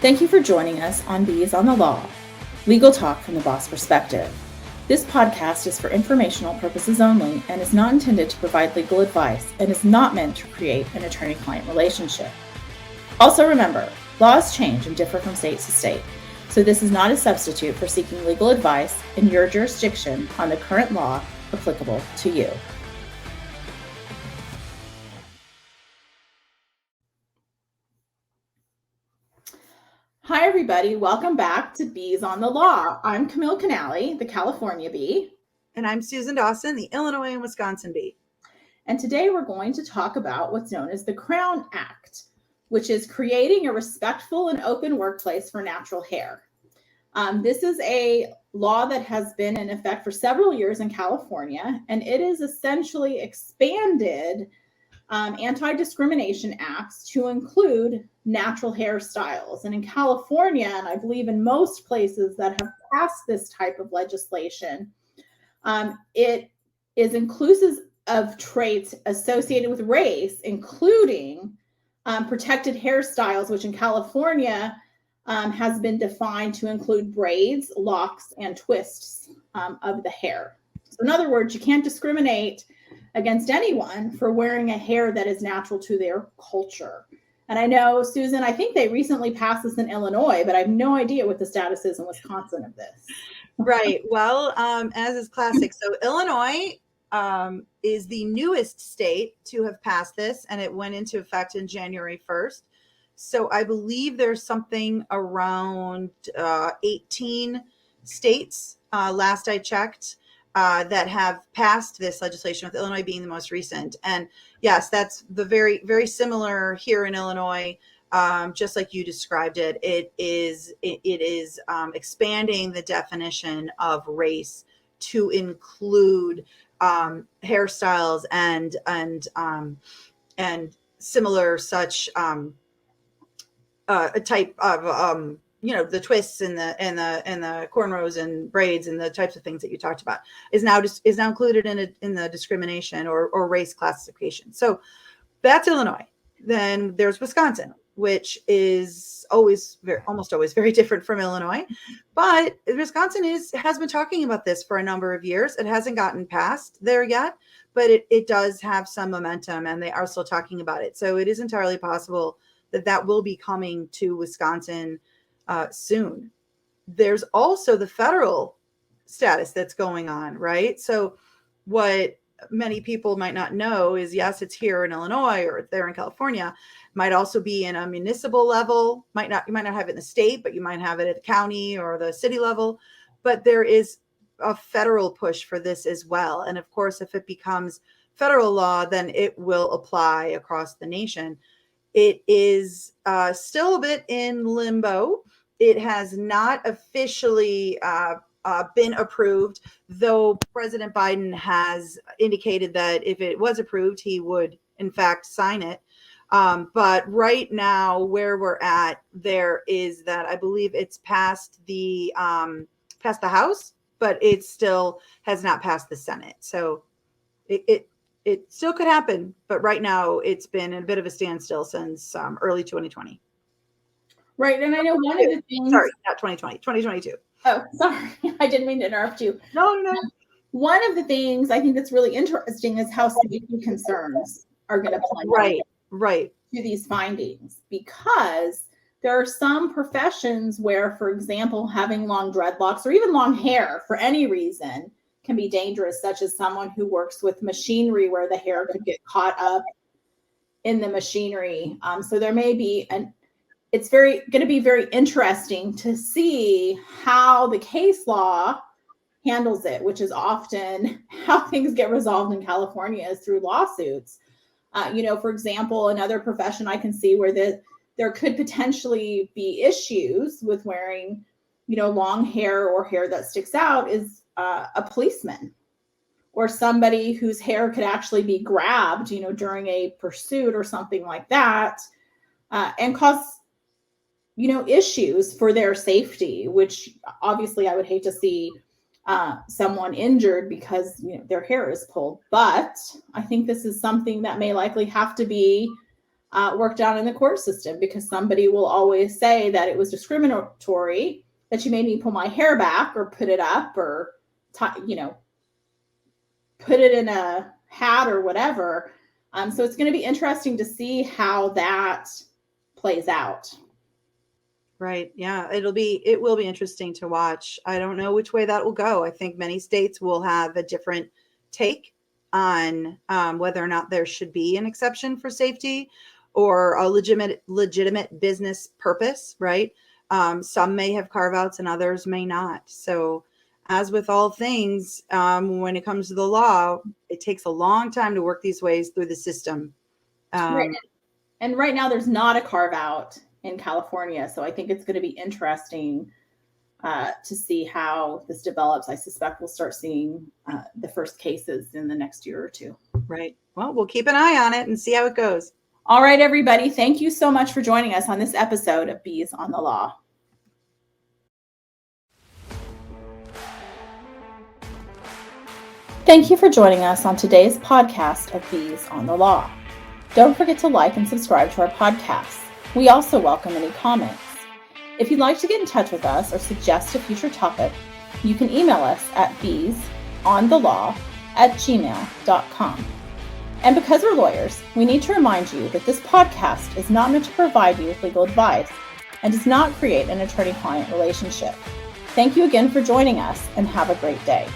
Thank you for joining us on Bees on the Law, legal talk from the boss perspective. This podcast is for informational purposes only and is not intended to provide legal advice and is not meant to create an attorney-client relationship. Also remember, laws change and differ from state to state, so this is not a substitute for seeking legal advice in your jurisdiction on the current law applicable to you. Hi, everybody. Welcome back to Bees on the Law. I'm Camille Canale, the California bee. And I'm Susan Dawson, the Illinois and Wisconsin bee. And today we're going to talk about what's known as the Crown Act, which is creating a respectful and open workplace for natural hair. This is a law that has been in effect for several years in California, and it is essentially expanded anti-discrimination acts to include natural hairstyles. And in California, and I believe in most places that have passed this type of legislation, it is inclusive of traits associated with race, including protected hairstyles, which in California has been defined to include braids, locks, and twists of the hair. So in other words, you can't discriminate against anyone for wearing a hair that is natural to their culture. And I know, Susan, I think they recently passed this in Illinois, but I have no idea what the status is in Wisconsin of this. Right. Well, as is classic. So Illinois is the newest state to have passed this, and it went into effect in January 1st. So I believe there's something around 18 states, last I checked, that have passed this legislation, with Illinois being the most recent. And yes, that's the very, very similar here in Illinois. Just like you described it, it is expanding the definition of race to include hairstyles and similar such a type of the twists and the cornrows and braids and the types of things that you talked about is now included in the discrimination or race classification. So that's Illinois. Then there's Wisconsin, which is almost always very different from Illinois. But Wisconsin has been talking about this for a number of years. It hasn't gotten passed there yet, but it does have some momentum, and they are still talking about it. So it is entirely possible that will be coming to Wisconsin soon. There's also the federal status that's going on, right? So what many people might not know is, yes, it's here in Illinois or there in California, might also be in a municipal level, you might not have it in the state, but you might have it at the county or the city level. But there is a federal push for this as well. And of course, if it becomes federal law, then it will apply across the nation. It is still a bit in limbo. It has not officially been approved, though President Biden has indicated that if it was approved, he would, in fact, sign it. But right now, where we're at, there is that I believe it's passed the House, but it still has not passed the Senate. So it still could happen, but right now it's been a bit of a standstill since early 2020. Right, and I know one of the things... Sorry, not 2020, 2022. Oh, sorry. I didn't mean to interrupt you. No. One of the things I think that's really interesting is how safety concerns are going to play right to these findings, because there are some professions where, for example, having long dreadlocks or even long hair for any reason can be dangerous, such as someone who works with machinery where the hair could get caught up in the machinery. So there may be it's going to be very interesting to see how the case law handles it, which is often how things get resolved in California is through lawsuits. For example, another profession I can see where there could potentially be issues with wearing, long hair or hair that sticks out is a policeman or somebody whose hair could actually be grabbed, during a pursuit or something like that, and cause, issues for their safety, which obviously I would hate to see someone injured because their hair is pulled. But I think this is something that may likely have to be work down in the court system, because somebody will always say that it was discriminatory that you made me pull my hair back or put it up or, put it in a hat or whatever. So it's going to be interesting to see how that plays out. Right. Yeah. It will be interesting to watch. I don't know which way that will go. I think many states will have a different take on whether or not there should be an exception for safety or a legitimate business purpose. Right. Some may have carve outs and others may not. So as with all things, when it comes to the law, it takes a long time to work these ways through the system. Right. And right now there's not a carve out in California. So I think it's going to be interesting to see how this develops. I suspect we'll start seeing the first cases in the next year or two. Right. Well, we'll keep an eye on it and see how it goes. All right, everybody. Thank you so much for joining us on this episode of Bees on the Law. Thank you for joining us on today's podcast of Bees on the Law. Don't forget to like and subscribe to our podcast. We also welcome any comments. If you'd like to get in touch with us or suggest a future topic, you can email us at beesonthelaw@gmail.com. And because we're lawyers, we need to remind you that this podcast is not meant to provide you with legal advice and does not create an attorney-client relationship. Thank you again for joining us, and have a great day.